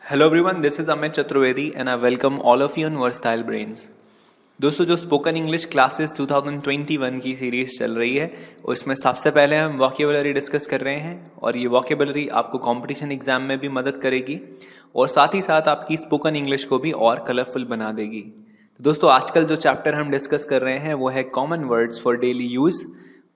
Hello everyone, this is Amit Chaturvedi and I welcome all of you in versatile brains. दोस्तों, जो spoken English classes 2021 की series चल रही है उसमें सबसे पहले हम वोकेबुलरी डिस्कस कर रहे हैं और ये वोकेबुलरी आपको कंपटीशन एग्जाम में भी मदद करेगी और साथ ही साथ आपकी स्पोकन इंग्लिश को भी और कलरफुल बना देगी। तो दोस्तों, आजकल जो चैप्टर हम डिस्कस कर रहे हैं वो है common words for daily use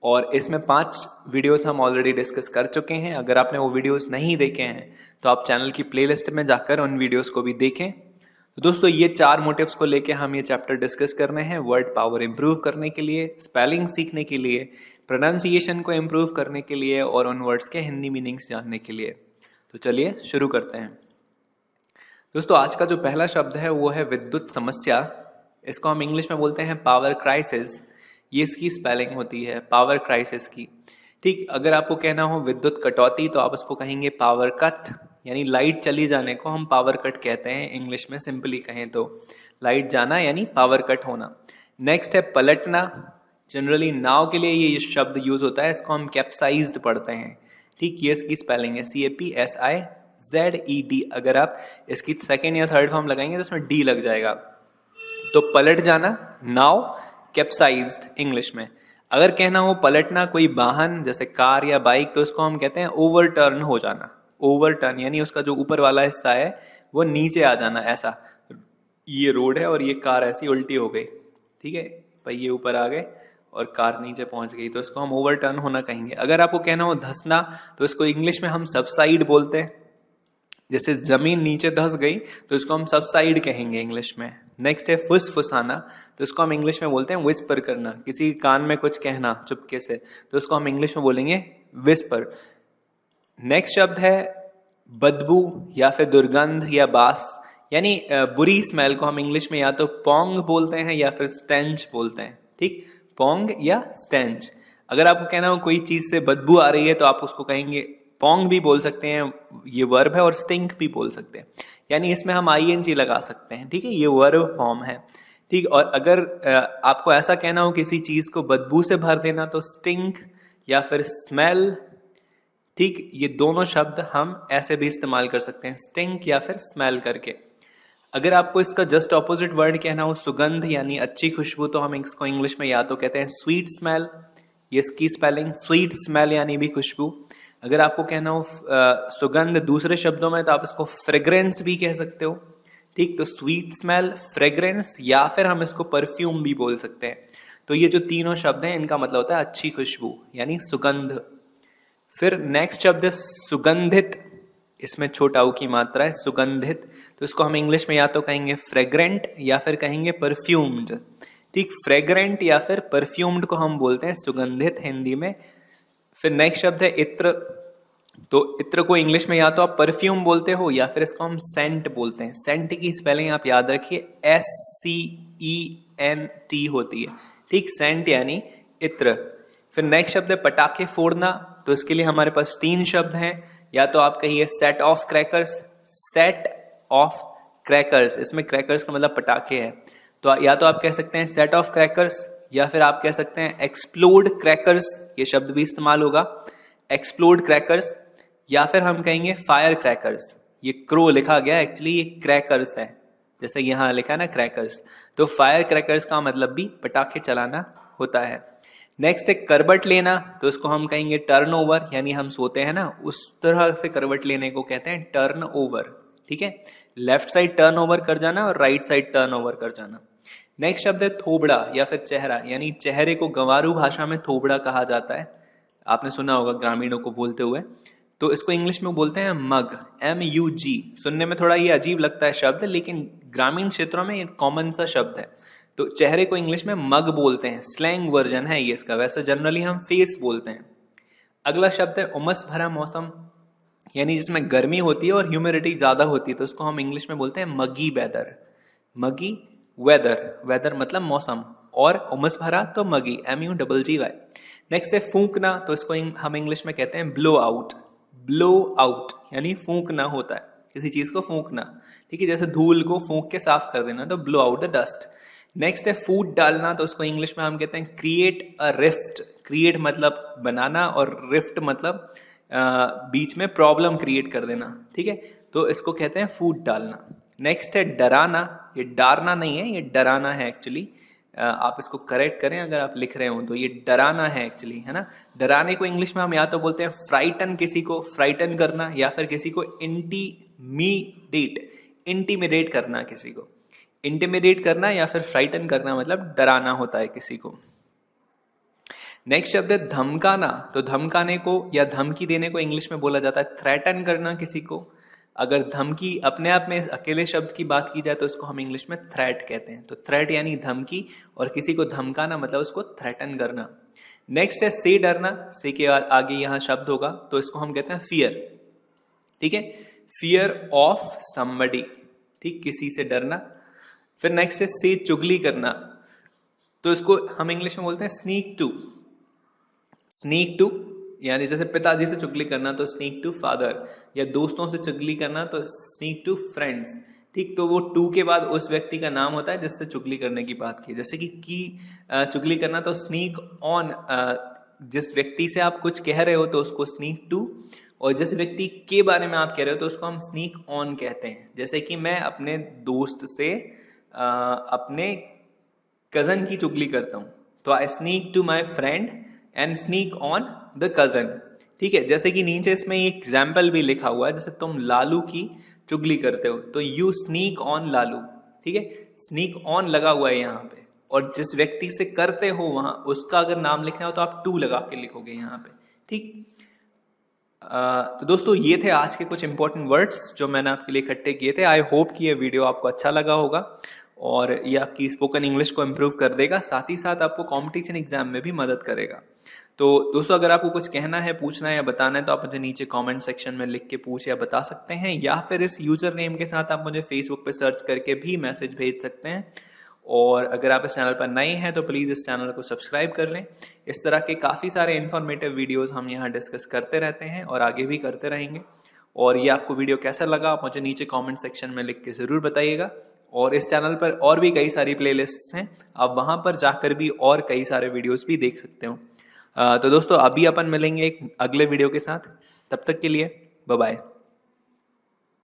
और इसमें 5 वीडियोस हम ऑलरेडी डिस्कस कर चुके हैं। अगर आपने वो वीडियोस नहीं देखे हैं तो आप चैनल की प्लेलिस्ट में जाकर उन वीडियोस को भी देखें। तो दोस्तों, ये 4 मोटिव्स को लेके हम ये चैप्टर डिस्कस कर रहे हैं। वर्ड पावर इंप्रूव करने के लिए, स्पेलिंग सीखने के लिए, प्रोनाउंसिएशन को इंप्रूव करने के लिए और उन वर्ड्स के हिंदी मीनिंग्स जानने के लिए। तो चलिए शुरू करते हैं। दोस्तों, आज का जो पहला शब्द है वो है विद्युत समस्या। इसको हम इंग्लिश में बोलते हैं पावर क्राइसिस। ये इसकी स्पेलिंग होती है पावर क्राइसिस की। ठीक, अगर आपको कहना हो विद्युत कटौती तो आप उसको कहेंगे पावर कट, यानी लाइट चली जाने को हम पावर कट कहते हैं इंग्लिश में। सिंपली कहें तो लाइट जाना यानी पावर कट होना। नेक्स्ट है पलटना। जनरली नाव के लिए ये शब्द यूज होता है, इसको हम कैप्साइज्ड पढ़ते हैं। ठीक, ये इसकी स्पेलिंग है CAPSIZED। अगर आप इसकी सेकेंड या थर्ड फॉर्म लगाएंगे तो उसमें D लग जाएगा। तो पलट जाना, नाव, कैप्साइज्ड इंग्लिश में। अगर कहना हो पलटना कोई वाहन जैसे कार या बाइक तो इसको हम कहते हैं ओवरटर्न हो जाना। ओवरटर्न यानी उसका जो ऊपर वाला हिस्सा है वो नीचे आ जाना। ऐसा ये रोड है और ये कार ऐसी उल्टी हो गई, ठीक है, पहिए ऊपर आ गए और कार नीचे पहुंच गई, तो इसको हम ओवरटर्न होना कहेंगे। अगर आपको कहना हो धंसना तो इसको इंग्लिश में हम सबसाइड बोलते हैं। जैसे जमीन नीचे धंस गई तो इसको हम सबसाइड कहेंगे इंग्लिश में। नेक्स्ट है फुसफुसाना, तो इसको हम इंग्लिश में बोलते हैं विस्पर करना। किसी कान में कुछ कहना चुपके से तो इसको हम इंग्लिश में बोलेंगे विस्पर। नेक्स्ट शब्द है बदबू या फिर दुर्गंध या बास, यानी बुरी स्मेल को हम इंग्लिश में या तो पोंग बोलते हैं या फिर स्टेंच बोलते हैं। ठीक, पोंग या स्टेंच। अगर आपको कहना हो कोई चीज से बदबू आ रही है तो आप उसको कहेंगे पोंग भी बोल सकते हैं, ये वर्ब है, और स्टिंक भी बोल सकते हैं, यानी इसमें हम ING लगा सकते हैं। ठीक है, ये वर्ब फॉर्म है। ठीक, और अगर आपको ऐसा कहना हो किसी चीज को बदबू से भर देना तो स्टिंक या फिर स्मेल। ठीक, ये दोनों शब्द हम ऐसे भी इस्तेमाल कर सकते हैं, स्टिंक या फिर स्मेल करके। अगर आपको इसका जस्ट ऑपोजिट वर्ड कहना हो सुगंध यानी अच्छी खुशबू तो हम इसको इंग्लिश में या तो कहते हैं स्वीट स्मेल, ये इसकी स्पेलिंग स्वीट स्मेल यानी भी खुशबू। अगर आपको कहना हो सुगंध दूसरे शब्दों में तो आप इसको फ्रेग्रेंस भी कह सकते हो। ठीक, तो स्वीट स्मेल, फ्रेग्रेंस या फिर हम इसको परफ्यूम भी बोल सकते हैं। तो ये जो तीनों शब्द हैं इनका मतलब होता है अच्छी खुशबू यानी सुगंध। फिर नेक्स्ट शब्द है सुगंधित, इसमें छोटा ऊ की मात्रा है सुगंधित, तो इसको हम इंग्लिश में या तो कहेंगे फ्रेग्रेंट या फिर कहेंगे परफ्यूम्ड। ठीक, फ्रेग्रेंट या फिर परफ्यूम्ड को हम बोलते हैं सुगंधित हिंदी में। फिर नेक्स्ट शब्द है इत्र, तो इत्र को इंग्लिश में या तो आप परफ्यूम बोलते हो या फिर इसको हम सेंट बोलते हैं। सेंट की स्पेलिंग आप याद रखिए SCENT होती है। ठीक, सेंट यानी इत्र। फिर नेक्स्ट शब्द है पटाखे फोड़ना, तो इसके लिए हमारे पास 3 शब्द हैं। या तो आप कहिए set of crackers, set of crackers, इसमें क्रैकर्स का मतलब पटाखे है, तो या तो आप कह सकते हैं सेट ऑफ क्रैकर्स या फिर आप कह सकते हैं एक्सप्लोड क्रैकर्स, ये शब्द भी इस्तेमाल होगा, एक्सप्लोड क्रैकर्स। या फिर हम कहेंगे फायर क्रैकर्स, ये क्रो लिखा गया एक्चुअली ये क्रैकर्स है, जैसे यहाँ लिखा है ना क्रैकर्स, तो फायर क्रैकर्स का मतलब भी पटाखे चलाना होता है। नेक्स्ट है करवट लेना, तो इसको हम कहेंगे टर्न ओवर, यानी हम सोते हैं ना उस तरह से करवट लेने को कहते हैं टर्न ओवर। ठीक है, लेफ्ट साइड टर्न ओवर कर जाना और राइट साइड टर्न ओवर कर जाना। नेक्स्ट शब्द है थोबड़ा या फिर चेहरा, यानी चेहरे को गंवारू भाषा में थोबड़ा कहा जाता है, आपने सुना होगा ग्रामीणों को बोलते हुए। तो इसको इंग्लिश में बोलते हैं मग, MUG। सुनने में थोड़ा ये अजीब लगता है शब्द, लेकिन ग्रामीण क्षेत्रों में ये कॉमन सा शब्द है। तो चेहरे को इंग्लिश में मग बोलते हैं, स्लैंग वर्जन है ये इसका, वैसे जनरली हम फेस बोलते हैं। अगला शब्द है उमस भरा मौसम, यानी जिसमें गर्मी होती है और ह्यूमिडिटी ज्यादा होती है, तो उसको हम इंग्लिश में बोलते हैं मगी वेदर। मगी वेदर, वेदर मतलब मौसम, और उमस भरा तो मगी, MUGGY। नेक्स्ट है फूंकना, तो इसको हम इंग्लिश में कहते हैं ब्लो आउट। ब्लो आउट यानी फूंकना होता है, किसी चीज को फूंकना। ठीक है, जैसे धूल को फूंक के साफ कर देना, तो blow out the dust. Next है फूट डालना, तो उसको इंग्लिश में हम कहते हैं क्रिएट अ रिफ्ट। क्रिएट मतलब बनाना और रिफ्ट मतलब बीच में प्रॉब्लम क्रिएट कर देना। ठीक है, तो इसको कहते हैं फूट डालना। नेक्स्ट है डराना, ये डारना नहीं है, ये डराना है एक्चुअली। आप इसको करेक्ट करें अगर आप लिख रहे हो तो, ये डराना है एक्चुअली, है ना। डराने को इंग्लिश में हम या तो बोलते हैं फ्राइटन, किसी को फ्राइटन करना, या फिर किसी को इंटीमिडेट करना, किसी को इंटीमिडेट करना या फिर फ्राइटन करना, मतलब डराना होता है किसी को। नेक्स्ट शब्द है धमकाना। तो धमकाने को या धमकी देने को इंग्लिश में बोला जाता है थ्रेटन करना किसी को। अगर धमकी अपने आप में अकेले शब्द की बात की जाए तो इसको हम इंग्लिश में थ्रेट कहते हैं। तो थ्रेट यानी धमकी, और किसी को धमकाना मतलब उसको थ्रेटन करना। नेक्स्ट है से डरना, से के आगे यहाँ शब्द होगा तो इसको हम कहते हैं फियर, ठीक है, फियर ऑफ समबडी, ठीक, किसी से डरना। फिर नेक्स्ट है से चुगली करना, तो इसको हम इंग्लिश में बोलते हैं स्नीक टू। स्नीक टू यानी जैसे पिताजी से चुगली करना तो स्नीक टू फादर, या दोस्तों से चुगली करना तो स्नीक टू फ्रेंड्स, ठीक। तो वो टू के बाद उस व्यक्ति का नाम होता है जिससे चुगली करने की बात की। जैसे कि चुगली करना तो स्नीक ऑन, जिस व्यक्ति से आप कुछ कह रहे हो तो उसको स्नीक टू, और जिस व्यक्ति के बारे में आप कह रहे हो तो उसको हम स्नीक ऑन कहते हैं। जैसे कि मैं अपने दोस्त से अपने कजन की चुगली करता हूँ तो I sneak to my friend and sneak on the cousin, ठीक है। जैसे कि नीचे इसमें एक एग्जाम्पल भी लिखा हुआ है, जैसे तुम लालू की चुगली करते हो तो यू स्नीक ऑन लालू, ठीक है, स्नीक ऑन लगा हुआ है यहाँ पे। और जिस व्यक्ति से करते हो वहां उसका अगर नाम लिखना हो तो आप टू लगा के लिखोगे यहाँ पे, ठीक। तो दोस्तों ये थे आज के कुछ इंपॉर्टेंट वर्ड्स जो मैंने आपके लिए इकट्ठे किए थे। आई होप कि ये वीडियो आपको अच्छा लगा होगा और ये आपकी स्पोकन इंग्लिश को इम्प्रूव कर देगा, साथ ही साथ आपको कॉम्पिटिशन एग्जाम में भी मदद करेगा। तो दोस्तों अगर आपको कुछ कहना है, पूछना है या बताना है तो आप मुझे नीचे कमेंट सेक्शन में लिख के पूछ या बता सकते हैं, या फिर इस यूजर नेम के साथ आप मुझे फेसबुक पे सर्च करके भी मैसेज भेज सकते हैं। और अगर आप इस चैनल पर नए हैं तो प्लीज़ इस चैनल को सब्सक्राइब कर लें। इस तरह के काफ़ी सारे इन्फॉर्मेटिव वीडियोस हम यहाँ डिस्कस करते रहते हैं और आगे भी करते रहेंगे। और ये आपको वीडियो कैसा लगा आप मुझे नीचे कमेंट सेक्शन में लिख के ज़रूर बताइएगा। और इस चैनल पर और भी कई सारी प्लेलिस्ट्स हैं, आप वहाँ पर जाकर भी और कई सारे वीडियोस भी देख सकते हो। तो दोस्तों अभी अपन मिलेंगे एक अगले वीडियो के साथ, तब तक के लिए बाय बाय।